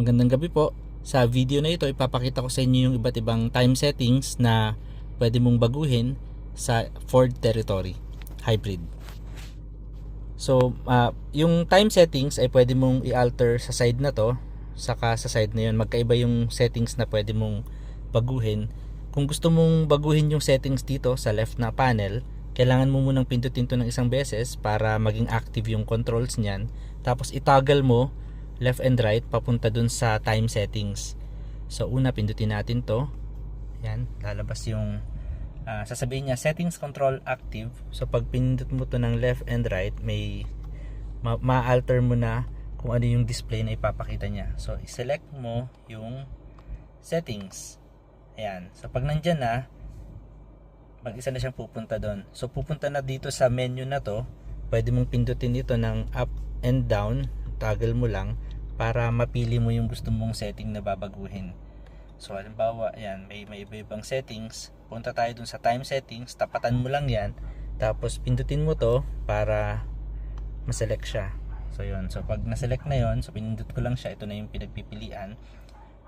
Magandang gabi po. Sa video na ito, ipapakita ko sa inyo yung iba't ibang time settings na pwede mong baguhin sa Ford Territory Hybrid. So, yung time settings ay pwede mong i-alter sa side na to, saka sa side na yun. Magkaiba yung settings na pwede mong baguhin. Kung gusto mong baguhin yung settings dito sa left na panel, kailangan mo munang pindutin to ng isang beses para maging active yung controls niyan. Tapos itoggle mo left and right papunta dun sa time settings. So una, pindutin natin to. Yan, lalabas yung sasabihin niya settings control active. So pag pinindot mo to ng left and right, may ma-alter mo na kung ano yung display na ipapakita niya. So i-select mo yung settings. Ayan. So pag nandyan na, mag-isa na siyang pupunta doon. So pupunta na dito sa menu na to. Pwede mong pindutin ito ng up and down. Toggle mo lang para mapili mo yung gusto mong setting na babaguhin. So halimbawa, ayan, may iba-ibang settings. Punta tayo dun sa time settings, tapatan mo lang yan, tapos pindutin mo to para ma-select siya. So yun, so pag na-select na yun, so pinindot ko lang siya, ito na yung pinagpipilian.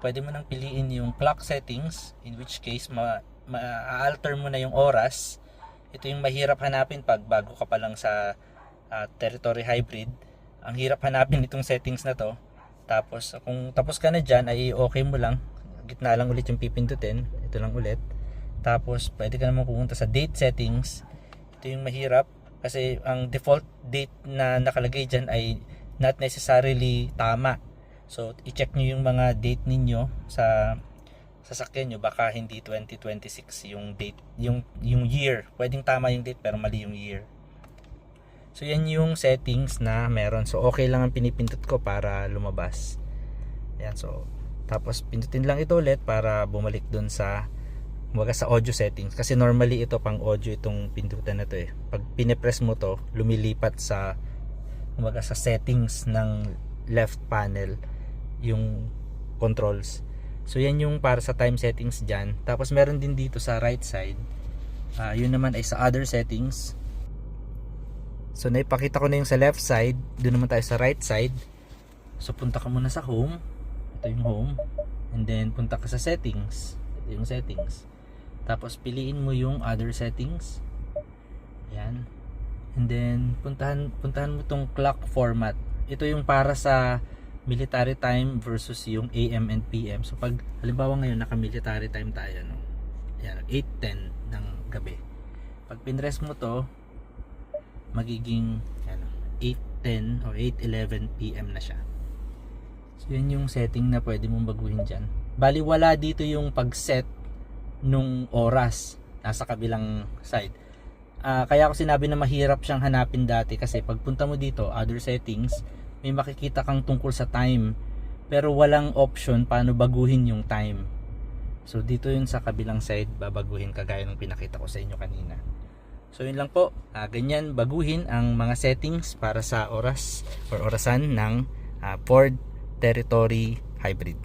Pwede mo nang piliin yung clock settings, in which case ma-alter mo na yung oras. Ito yung mahirap hanapin pag bago ka pa lang sa Territory Hybrid. Ang hirap hanapin itong settings na to. Tapos kung tapos ka na dyan, ay okay mo lang, gitna lang ulit yung pipindutin, ito lang ulit. Tapos pwede ka naman pumunta sa date settings. Ito yung mahirap kasi ang default date na nakalagay dyan ay not necessarily tama. So i-check nyo yung mga date ninyo sa sasakyan nyo, baka hindi 2026 yung date, yung year. Pwedeng tama yung date pero mali yung year. So yan yung settings na meron. So okay lang ang pinipindot ko para lumabas. Yan, so tapos pindutin lang ito ulit para bumalik dun sa sa audio settings. Kasi normally ito pang audio itong pindutan na to eh. Pag pinipress mo to, lumilipat sa sa settings ng left panel yung controls. So yan yung para sa time settings dyan. Tapos meron din dito sa right side. Yun naman ay sa other settings. So naipakita ko na yung sa left side, doon naman tayo sa right side. So punta ka muna sa home. Ito yung home. And then punta ka sa settings. Ito yung settings. Tapos piliin mo yung other settings. Ayan. And then puntahan mo tong clock format. Ito yung para sa military time versus yung AM and PM. So pag halimbawa ngayon naka military time tayo, no? Ayan, 8:10 ng gabi. Pag pinress mo to, magiging 8:10 o 8:11 PM na siya. So yun yung setting na pwede mong baguhin dyan. Bali wala dito yung pag-set nung oras, nasa kabilang side. Kaya ako sinabi na mahirap siyang hanapin dati kasi pagpunta mo dito, other settings, may makikita kang tungkol sa time pero walang option paano baguhin yung time. So dito yun sa kabilang side babaguhin kagaya ng pinakita ko sa inyo kanina. So yun lang po, ganyan baguhin ang mga settings para sa oras or orasan ng Ford Territory Hybrid.